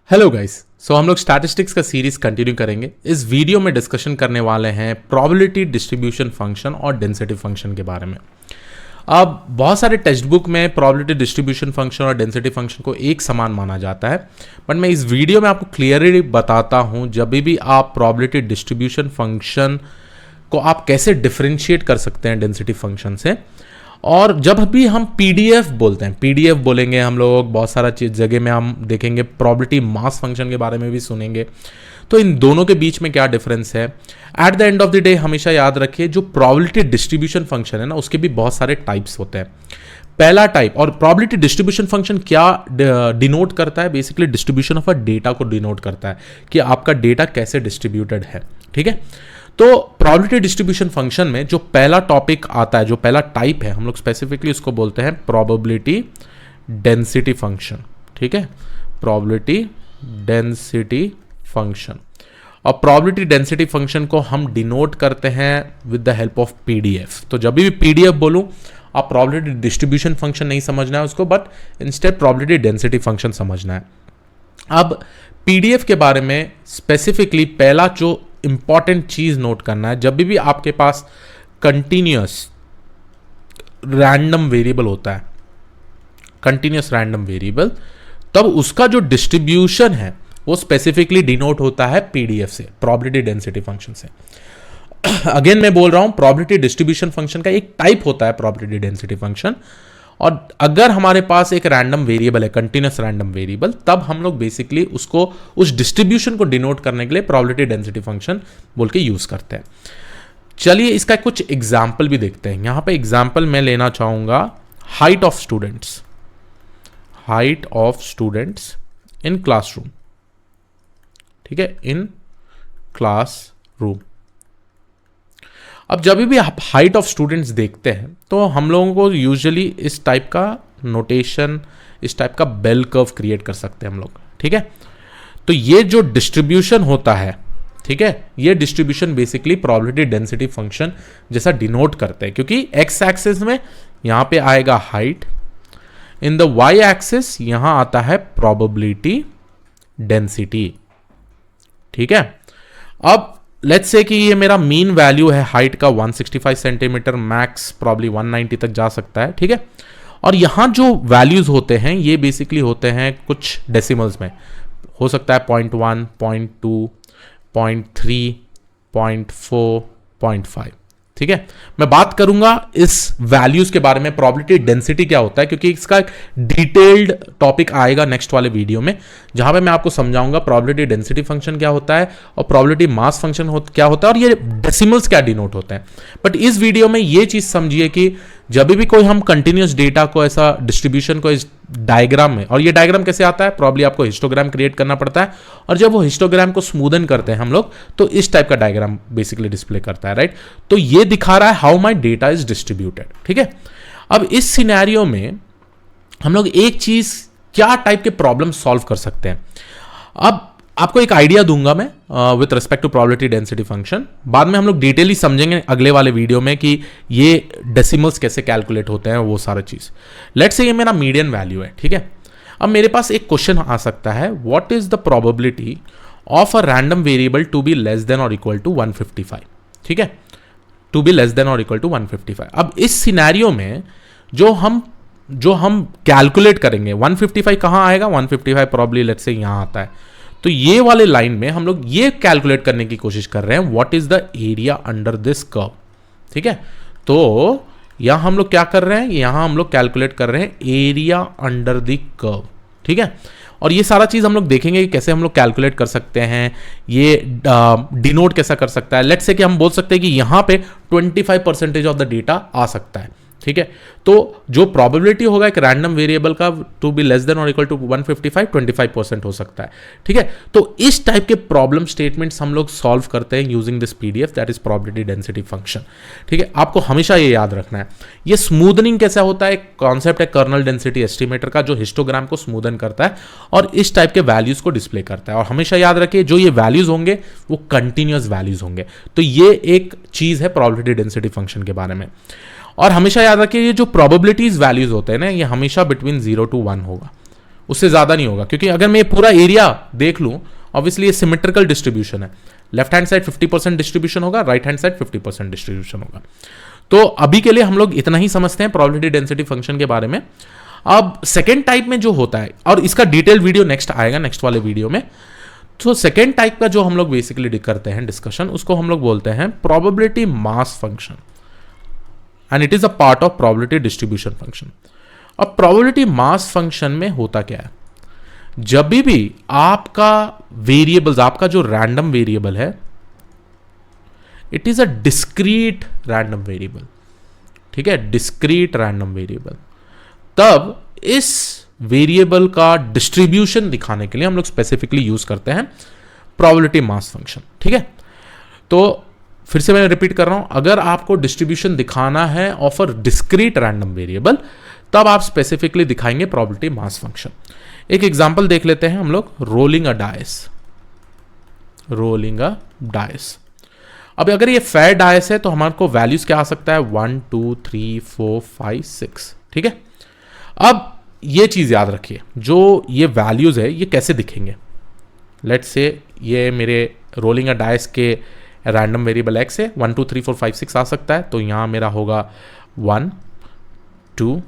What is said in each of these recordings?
Hello guys. सो हम लोग statistics का सीरीज कंटिन्यू करेंगे। इस वीडियो में डिस्कशन करने वाले हैं प्रोबेबिलिटी डिस्ट्रीब्यूशन फंक्शन और डेंसिटी फंक्शन के बारे में। अब बहुत सारे टेक्स्ट बुक में प्रोबेबिलिटी डिस्ट्रीब्यूशन फंक्शन और डेंसिटी फंक्शन को एक समान माना जाता है, बट मैं इस वीडियो में आपको क्लियरली बताता हूं जब भी आप प्रोबेबिलिटी डिस्ट्रीब्यूशन फंक्शन को आप कैसे डिफरेंशिएट कर सकते हैं डेंसिटी फंक्शन से। और जब भी हम पीडीएफ बोलते हैं, पीडीएफ बोलेंगे हम लोग, बहुत सारा चीज जगह में हम देखेंगे, प्रोबेबिलिटी मास फंक्शन के बारे में भी सुनेंगे। तो इन दोनों के बीच में क्या डिफरेंस है, at the end of the day हमेशा याद रखिए जो प्रोबेबिलिटी डिस्ट्रीब्यूशन फंक्शन है ना, उसके भी बहुत सारे टाइप्स होते हैं। पहला टाइप, और प्रोबेबिलिटी डिस्ट्रीब्यूशन फंक्शन क्या डिनोट करता है, basically distribution of a data को डिनोट करता है कि आपका डेटा कैसे डिस्ट्रीब्यूटेड है। ठीक है, तो प्रोबेबिलिटी डिस्ट्रीब्यूशन फंक्शन में जो पहला टॉपिक आता है, जो पहला टाइप है, हम लोग स्पेसिफिकली उसको बोलते हैं प्रोबेबिलिटी डेंसिटी फंक्शन। ठीक है, प्रोबेबिलिटी डेंसिटी फंक्शन। और प्रोबेबिलिटी डेंसिटी फंक्शन को हम डिनोट करते हैं with the help of PDF. तो जब भी पीडीएफ बोलूं, आप प्रोबेबिलिटी डिस्ट्रीब्यूशन फंक्शन नहीं समझना है उसको, but instead probability density function समझना है। अब पीडीएफ के बारे में स्पेसिफिकली पहला जो इंपॉर्टेंट चीज नोट करना है, जब भी आपके पास कंटिन्यूअस रैंडम वेरिएबल होता है, कंटिन्यूअस रैंडम वेरिएबल, तब उसका जो डिस्ट्रीब्यूशन है वो स्पेसिफिकली डिनोट होता है पीडीएफ से, प्रोबेबिलिटी डेंसिटी फंक्शन से। अगेन मैं बोल रहा हूं, प्रोबेबिलिटी डिस्ट्रीब्यूशन फंक्शन का एक टाइप होता है प्रोबेबिलिटी डेंसिटी फंक्शन। और अगर हमारे पास एक रैंडम वेरिएबल है, कंटिन्यूअस रैंडम वेरिएबल, तब हम लोग बेसिकली उसको, उस डिस्ट्रीब्यूशन को डिनोट करने के लिए प्रोबेबिलिटी डेंसिटी फंक्शन बोल के यूज करते हैं। चलिए इसका कुछ एग्जाम्पल भी देखते हैं। यहां पे एग्जाम्पल मैं लेना चाहूंगा height of students, height of students in classroom. ठीक है, इन क्लासरूम। अब जब भी आप हाइट ऑफ स्टूडेंट्स देखते हैं तो हम लोगों को यूजुअली इस टाइप का नोटेशन, इस टाइप का बेल कर्व क्रिएट कर सकते हैं हम लोग। ठीक है, तो ये जो डिस्ट्रीब्यूशन होता है, ठीक है, ये distribution basically probability density function जैसा डिनोट करते हैं, क्योंकि एक्स एक्सिस में यहां पे आएगा height, in the Y axis यहां आता है प्रोबेबिलिटी डेंसिटी। ठीक है, अब लेट्स से कि ये मेरा मीन वैल्यू है हाइट का 165 सेंटीमीटर, मैक्स प्रॉब्ली 190 तक जा सकता है। ठीक है, और यहां जो वैल्यूज होते हैं ये बेसिकली होते हैं कुछ डेसिमल्स में, हो सकता है 0.1, 0.2, 0.3, 0.4, 0.5। ठीक है, मैं बात करूंगा इस वैल्यूज के बारे में, प्रोबेबिलिटी डेंसिटी क्या होता है, क्योंकि इसका एक डिटेल्ड टॉपिक आएगा नेक्स्ट वाले वीडियो में, जहां पे मैं आपको समझाऊंगा प्रोबेबिलिटी डेंसिटी फंक्शन क्या होता है और प्रोबेबिलिटी मास फंक्शन क्या होता है और ये डेसिमल्स क्या डिनोट होते हैं। बट इस वीडियो में ये चीज समझिए कि जब भी कोई हम कंटिन्यूअस डेटा को, ऐसा डिस्ट्रीब्यूशन को इस डायग्राम में, और ये डायग्राम कैसे आता है, प्रॉब्ली आपको हिस्टोग्राम क्रिएट करना पड़ता है, और जब वो हिस्टोग्राम को स्मूदन करते हैं हम लोग, तो इस टाइप का डायग्राम बेसिकली डिस्प्ले करता है, राइट। तो ये दिखा रहा है how my data is distributed. ठीक है, अब इस सिनेरियो में हम लोग एक चीज, क्या टाइप के प्रॉब्लम सॉल्व कर सकते हैं। अब आपको एक आइडिया दूंगा मैं with respect to probability density function, बाद में हम लोग डिटेली समझेंगे अगले वाले वीडियो में कि ये डेसिमल्स कैसे कैलकुलेट होते हैं, वो सारा चीज। लेट्स से ये मेरा मीडियन वैल्यू है। ठीक है, अब मेरे पास एक क्वेश्चन आ सकता है, what is the probability of a random variable to be less than और इक्वल टू 155। ठीक है, टू बी लेस देन और इक्वल टू 155। अब इस सिनेरियो में जो हम कैलकुलेट करेंगे, 155 कहां आएगा, 155 प्रॉब्ली लेट्स से यहां आता है। तो ये वाले लाइन में हम लोग ये कैलकुलेट करने की कोशिश कर रहे हैं, what is the area under this curve. ठीक है, तो यहां हम लोग क्या कर रहे हैं, यहां हम लोग कैलकुलेट कर रहे हैं एरिया अंडर द कर्व। ठीक है, और ये सारा चीज हम लोग देखेंगे कि कैसे हम लोग कैलकुलेट कर सकते हैं, ये डिनोट कैसा कर सकता है। लेट्स से कि हम बोल सकते हैं कि यहां पे 25% ऑफ द डेटा आ सकता है। ठीक है, तो जो प्रोबेबिलिटी होगा एक रैंडम वेरिएबल का टू बी लेस देन और इक्वल टू 155, 25% हो सकता है। ठीक है, तो इस टाइप के प्रॉब्लम स्टेटमेंट्स हम लोग सॉल्व करते हैं using this PDF, that is probability density function. ठीक है, आपको हमेशा ये याद रखना है। ये स्मूदनिंग कैसा होता है, एक कॉन्सेप्ट है कर्नल डेंसिटी एस्टिमेटर का, जो हिस्टोग्राम को स्मूदन करता है और इस टाइप के वैल्यूज को डिस्प्ले करता है। और हमेशा याद रखिए जो ये वैल्यूज होंगे वो कंटिन्यूअस वैल्यूज होंगे। तो ये एक चीज है प्रोबेबिलिटी डेंसिटी फंक्शन के बारे में। और हमेशा याद रखिए ये जो प्रोबेबिलिटीज वैल्यूज होते हैं ना, ये हमेशा बिटवीन 0 to 1 होगा। उससे ज़्यादा नहीं होगा, क्योंकि अगर मैं पूरा एरिया देख लूँ, ऑब्वियसली ये सिमेट्रिकल डिस्ट्रीब्यूशन है, लेफ्ट हैंड साइड 50% डिस्ट्रीब्यूशन होगा, राइट हैंड साइड 50% डिस्ट्रीब्यूशन होगा। तो अभी के लिए हम लोग इतना ही समझते हैं प्रोबेबिलिटी डेंसिटी फंक्शन के बारे में। अब सेकेंड टाइप में जो होता है, और इसका डिटेल वीडियो नेक्स्ट आएगा, नेक्स्ट वाले वीडियो में। तो सेकेंड टाइप का जो हम लोग बेसिकली करते हैं डिस्कशन, उसको हम लोग बोलते हैं probability mass function, and it is a part of probability distribution function. अब प्रोबेबिलिटी मास फंक्शन में होता क्या है, जब भी आपका वेरिएबल्स, आपका जो रैंडम वेरिएबल है, it is a discrete random variable, ठीक है, डिस्क्रीट रैंडम वेरिएबल, तब इस वेरिएबल का डिस्ट्रीब्यूशन दिखाने के लिए हम लोग स्पेसिफिकली यूज करते हैं प्रोबेबिलिटी मास फंक्शन, ठीक है। तो फिर से मैं रिपीट कर रहा हूं, अगर आपको डिस्ट्रीब्यूशन दिखाना है of a discrete random variable, तब आप स्पेसिफिकली दिखाएंगे प्रोबेबिलिटी मास फंक्शन। एक एग्जांपल देख लेते हैं हम लोग, रोलिंग अ डाइस, रोलिंग अ डाइस। अब अगर ये फेयर डाइस है तो हमारे को वैल्यूज क्या आ सकता है, 1 2 3 4 5 6, ठीक है। अब ये चीज याद रखिए, जो ये वैल्यूज है ये कैसे दिखेंगे। लेट्स से ये मेरे रोलिंग अ डाइस के रैंडम वेरिएबल एक्स है, 1 2 3 4 5 6 आ सकता है, तो यहां मेरा होगा 1 2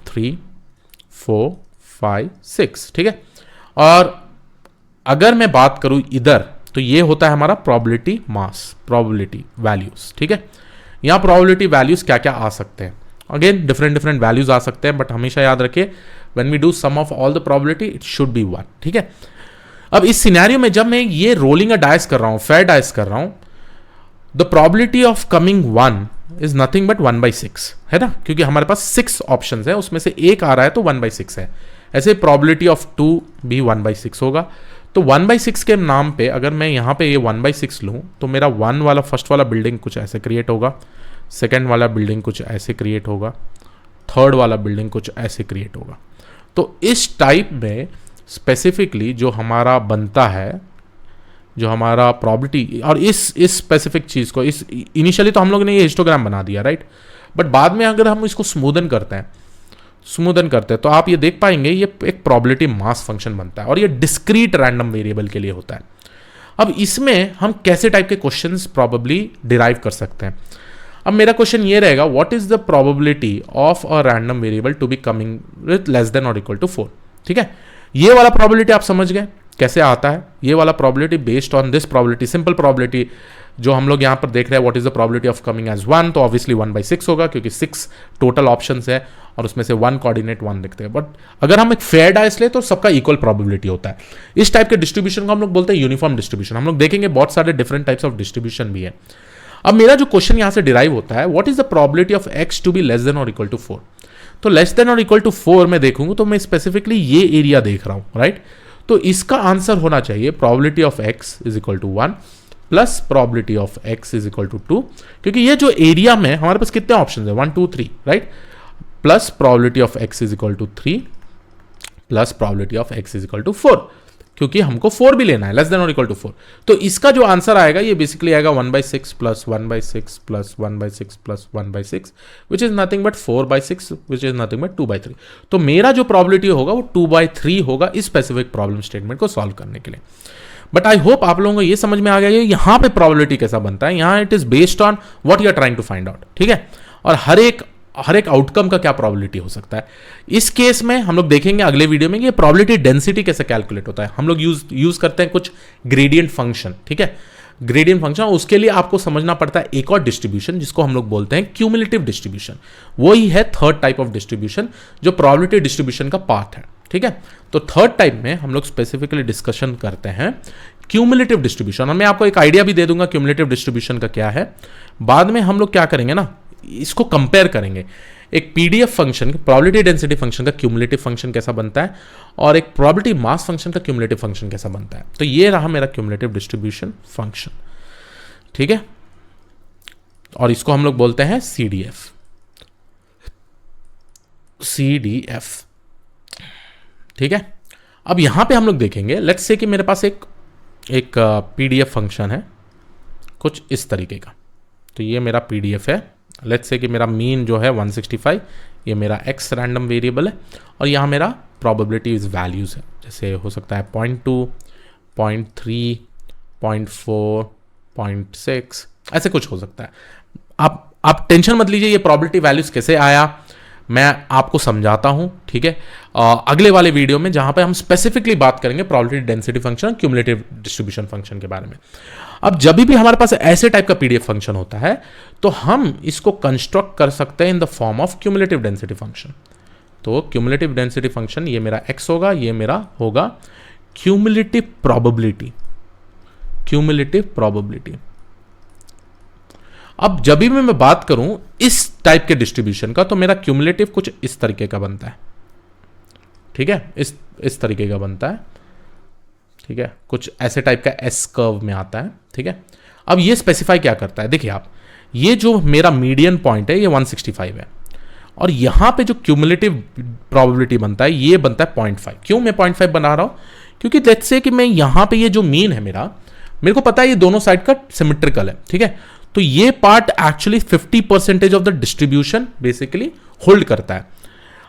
3 4 5 6, ठीक है। और अगर मैं बात करूं इधर, तो ये होता है हमारा प्रोबेबिलिटी मास, प्रोबेबिलिटी वैल्यूज, ठीक है। यहां प्रोबेबिलिटी वैल्यूज क्या क्या आ सकते हैं, अगेन डिफरेंट वैल्यूज आ सकते हैं, बट हमेशा याद रखिए when we do sum of all the probability it should be 1, ठीक है। अब इस सिनेरियो में जब मैं ये रोलिंग अ डाइस कर रहा हूं, फेयर डाइस कर रहा हूं, the probability of coming 1 is nothing but 1/6, है ना, क्योंकि हमारे पास 6 ऑप्शन है, उसमें से एक आ रहा है तो 1/6 है। ऐसे प्रोबेबिलिटी ऑफ 2 भी 1/6 होगा। तो 1/6 के नाम पे अगर मैं यहां पे ये 1/6 लूं, तो मेरा 1 वाला फर्स्ट वाला बिल्डिंग कुछ ऐसे क्रिएट होगा, सेकेंड वाला बिल्डिंग कुछ ऐसे क्रिएट होगा, थर्ड वाला बिल्डिंग कुछ ऐसे क्रिएट होगा। तो इस टाइप में स्पेसिफिकली जो हमारा बनता है, जो हमारा प्रोबेबिलिटी, और इस स्पेसिफिक चीज को, इस इनिशियली तो हम लोग ने ये हिस्टोग्राम बना दिया, राइट, बट बाद में अगर हम इसको स्मूदन करते हैं तो आप ये देख पाएंगे ये एक प्रोबेबिलिटी मास फंक्शन बनता है, और ये डिस्क्रीट रैंडम वेरिएबल के लिए होता है। अब इसमें हम कैसे टाइप के क्वेश्चंस प्रोबेबली डिराइव कर सकते हैं। अब मेरा क्वेश्चन ये रहेगा, what is the probability of a random variable to be coming with less than और इक्वल टू 4, ठीक है। ये वाला प्रोबेबिलिटी आप समझ गए कैसे आता है, ये वाला probability based on this probability, simple probability जो हम लोग यहां पर देख रहे हैं, what is the probability of coming as 1, तो ऑब्वियसली 1/6 होगा, क्योंकि 6 टोटल ऑप्शंस है और उसमें से 1 कोऑर्डिनेट 1 लिखते हैं। बट अगर हम एक फेयर डाइस ले तो सबका इक्वल प्रोबेबिलिटी होता है। इस टाइप के डिस्ट्रीब्यूशन को हम लोग बोलते हैं यूनिफॉर्म डिस्ट्रीब्यूशन। हम लोग देखेंगे बहुत सारे डिफरेंट टाइप्स ऑफ डिस्ट्रीब्यूशन भी है। अब मेरा जो क्वेश्चन यहां से डिराइव होता है, what is the probability of x to be less than और इक्वल टू 4, तो लेस देन और इक्वल टू 4 में देखूंगा तो मैं स्पेसिफिकली ये एरिया देख रहा हूं, राइट। तो इसका आंसर होना चाहिए probability of x is equal to 1 plus probability of x is equal to 2, क्योंकि ये जो एरिया में हमारे पास कितने ऑप्शन है, 1 2 3, right, plus probability of x is equal to 3 plus probability of x is equal to 4, क्योंकि हमको 4 भी लेना है, लेस देन और इक्वल टू 4। तो इसका जो आंसर आएगा ये बेसिकली आएगा 1/6 plus 1/6 plus 1/6 plus 1/6 which is nothing but 4/6 which is nothing but 2/3। तो मेरा जो प्रोबेबिलिटी होगा वो 2/3 होगा इस स्पेसिफिक प्रॉब्लम स्टेटमेंट को सॉल्व करने के लिए। बट आई होप आप लोगों को ये समझ में आ गया है यहां पे प्रोबेबिलिटी कैसा बनता है। यहां it is based on what you are trying to find out, ठीक है, और हर एक आउटकम का क्या प्रोबेबिलिटी हो सकता है। इस केस में हम लोग देखेंगे अगले वीडियो में ये प्रोबेबिलिटी डेंसिटी कैसे कैलकुलेट होता है। हम लोग यूज करते हैं कुछ ग्रेडियंट फंक्शन, ठीक है, ग्रेडियंट फंक्शन। उसके लिए आपको समझना पड़ता है एक और डिस्ट्रीब्यूशन जिसको हम लोग बोलते हैं क्यूमुलेटिव डिस्ट्रीब्यूशन। वही है थर्ड टाइप ऑफ डिस्ट्रीब्यूशन जो प्रोबेबिलिटी डिस्ट्रीब्यूशन का पार्ट है, ठीक है। तो थर्ड टाइप में हम लोग स्पेसिफिकली डिस्कशन करते हैं क्यूमुलेटिव डिस्ट्रीब्यूशन, और मैं आपको एक आइडिया भी दे दूंगा क्यूमुलेटिव डिस्ट्रीब्यूशन का क्या है। बाद में हम लोग क्या करेंगे ना, इसको कंपेयर करेंगे, एक PDF function, probability density function का क्यूमुलेटिव फंक्शन कैसा बनता है और एक प्रोबेबिलिटी मास फंक्शन का क्यूमुलेटिव फंक्शन कैसा बनता है। तो ये रहा मेरा क्यूमुलेटिव डिस्ट्रीब्यूशन फंक्शन, ठीक है, और इसको हम लोग बोलते हैं सीडीएफ। ठीक है। अब यहां पे हम लोग देखेंगे, लेट्स से कि मेरे पास एक पीडीएफ फंक्शन है कुछ इस तरीके का। तो ये मेरा पीडीएफ है, लेट्स से कि मेरा मीन जो है 165, ये मेरा x रैंडम वेरिएबल है और यहाँ मेरा प्रोबेबिलिटी इज वैल्यूज है, जैसे हो सकता है 0.2, 0.3, 0.4, 0.6, ऐसे कुछ हो सकता है। आप टेंशन मत लीजिए ये प्रोबेबिलिटी वैल्यूज कैसे आया मैं आपको समझाता हूं, ठीक है, अगले वाले वीडियो में, जहां पे हम स्पेसिफिकली बात करेंगे probability density function, cumulative distribution function के बारे में। अब जब भी हमारे पास ऐसे टाइप का पीडीएफ फंक्शन होता है तो हम इसको कंस्ट्रक्ट कर सकते हैं in the form of cumulative density function. तो क्यूमुलेटिव डेंसिटी फंक्शन ये मेरा x होगा, ये मेरा होगा क्यूमुलेटिव प्रोबेबिलिटी, क्यूमुलेटिव प्रोबेबिलिटी। अब जब भी मैं बात करूं इस टाइप के डिस्ट्रीब्यूशन का तो मेरा क्यूमुलेटिव कुछ इस तरीके का बनता है, ठीक है, इस तरीके का बनता है, ठीक है, कुछ ऐसे टाइप का एस कर्व में आता है, ठीक है। अब ये स्पेसिफाई क्या करता है, देखिए आप, ये जो मेरा मीडियन पॉइंट है ये 165 है और यहां पे जो क्यूमुलेटिव प्रोबेबिलिटी बनता है ये बनता है 0.5। क्यों मैं 0.5 बना रहा हूं, क्योंकि लेट्स से कि मैं यहां पे ये जो मीन है मेरे को पता है ये दोनों साइड का सिमेट्रिकल है, ठीक है, तो ये part actually 50% of the distribution basically hold करता है।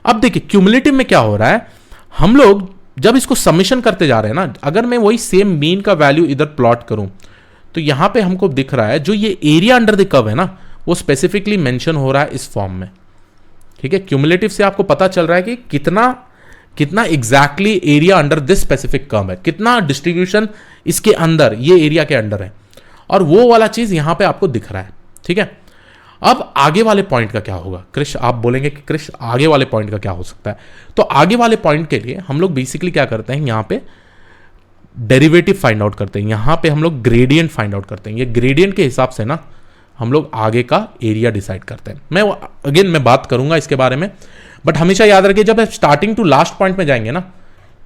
अब देखिए क्यूमुलेटिव में क्या हो रहा है, हम लोग जब इसको समेशन करते जा रहे हैं ना, अगर मैं वही सेम मीन का वैल्यू इधर प्लॉट करूं तो यहां पे हमको दिख रहा है जो ये एरिया अंडर द कर्व है ना वो स्पेसिफिकली मेंशन हो रहा है इस फॉर्म में, ठीक है। क्यूमुलेटिव से आपको पता चल रहा है कि कितना exactly area under this specific curve है, कितना डिस्ट्रीब्यूशन इसके अंदर, ये एरिया के अंडर है, और वो वाला चीज यहां पे आपको दिख रहा है, ठीक है। अब आगे वाले पॉइंट का क्या होगा क्रिश, आप बोलेंगे कि क्रिश आगे वाले पॉइंट का क्या हो सकता है, तो आगे वाले पॉइंट के लिए हम लोग बेसिकली क्या करते हैं, यहां पे डेरिवेटिव फाइंड आउट करते हैं, यहां पे हम लोग ग्रेडियंट फाइंड आउट करते हैं, ये ग्रेडियंट के हिसाब से ना हम लोग आगे का एरिया डिसाइड करते हैं। मैं बात करूंगा इसके बारे में, बट हमेशा याद रखिए जब आप स्टार्टिंग टू लास्ट पॉइंट में जाएंगे ना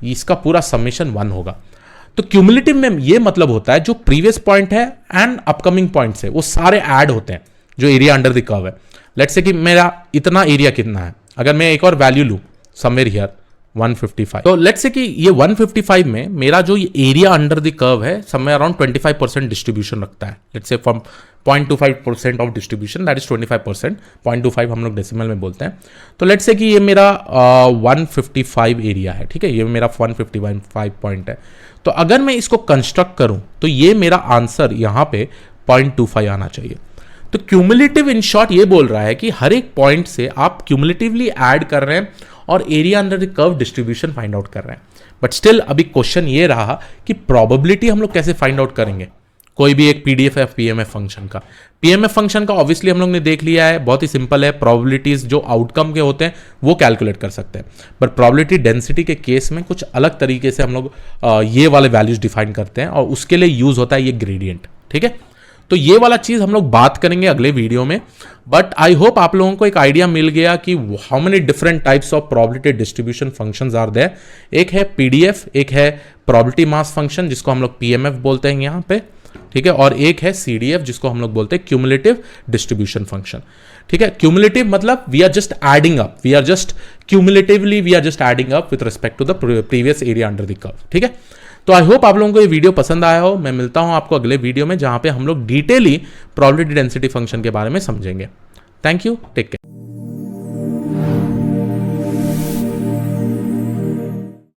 इसका पूरा समेशन 1 होगा। तो क्यूमुलेटिव में ये मतलब होता है जो प्रीवियस पॉइंट है एंड अपकमिंग पॉइंट से वो सारे ऐड होते हैं जो एरिया अंडर द कर्व है। लेट्स से कि मेरा इतना एरिया कितना है, अगर मैं एक और वैल्यू लूं समवेयर हियर 155, तो लेट्स से कि ये 155 में मेरा जो ये एरिया अंडर द कर्व है समवेयर अराउंड 25% डिस्ट्रीब्यूशन रखता है। Let's say from 0.25% of distribution that is 25%, 0.25 हम लोग डेसिमल में बोलते हैं। तो लेट्स से कि ये मेरा 155 एरिया है, ठीक है, ये मेरा 155 पॉइंट है। तो अगर मैं इसको कंस्ट्रक्ट करूं तो ये मेरा आंसर यहां पे 0.25 आना चाहिए। तो क्यूमुलेटिव इन शॉर्ट ये बोल रहा है कि हर एक पॉइंट से आप क्यूमुलेटिवली ऐड कर रहे हैं और area under the curve distribution find out कर रहे हैं। बट स्टिल अभी क्वेश्चन ये रहा कि प्रोबेबिलिटी हम लोग कैसे फाइंड आउट करेंगे कोई भी एक पीडीएफ या पीएमएफ फंक्शन का। पीएमएफ फंक्शन का ऑब्वियसली हम लोग ने देख लिया है, बहुत ही सिंपल है, प्रोबेबिलिटीज जो आउटकम के होते हैं वो कैलकुलेट कर सकते हैं। बट प्रोबेबिलिटी डेंसिटी के केस में कुछ अलग तरीके से हम लोग ये वाले वैल्यूज डिफाइन करते हैं और उसके लिए यूज होता है ये ग्रेडियंट, ठीक है। तो ये वाला चीज हम लोग बात करेंगे अगले वीडियो में। बट आई होप आप लोगों को एक आइडिया मिल गया कि how many different types of probability distribution functions are there. एक है पीडीएफ, एक है प्रोबेबिलिटी मास फंक्शन जिसको हम लोग पीएमएफ बोलते हैं यहाँ पे, ठीक है, और एक है सीडीएफ जिसको हम लोग बोलते हैं क्यूमुलेटिव डिस्ट्रीब्यूशन फंक्शन, ठीक है। क्यूमुलेटिव मतलब we are just adding up, we are just cumulatively we are just adding up with respect to the previous area under the curve, ठीक है। तो आई होप आप लोगों को ये वीडियो पसंद आया हो। मैं मिलता हूं आपको अगले वीडियो में जहां पे हम लोग डिटेली प्रोबेबिलिटी डेंसिटी फंक्शन के बारे में समझेंगे। Thank you, take care.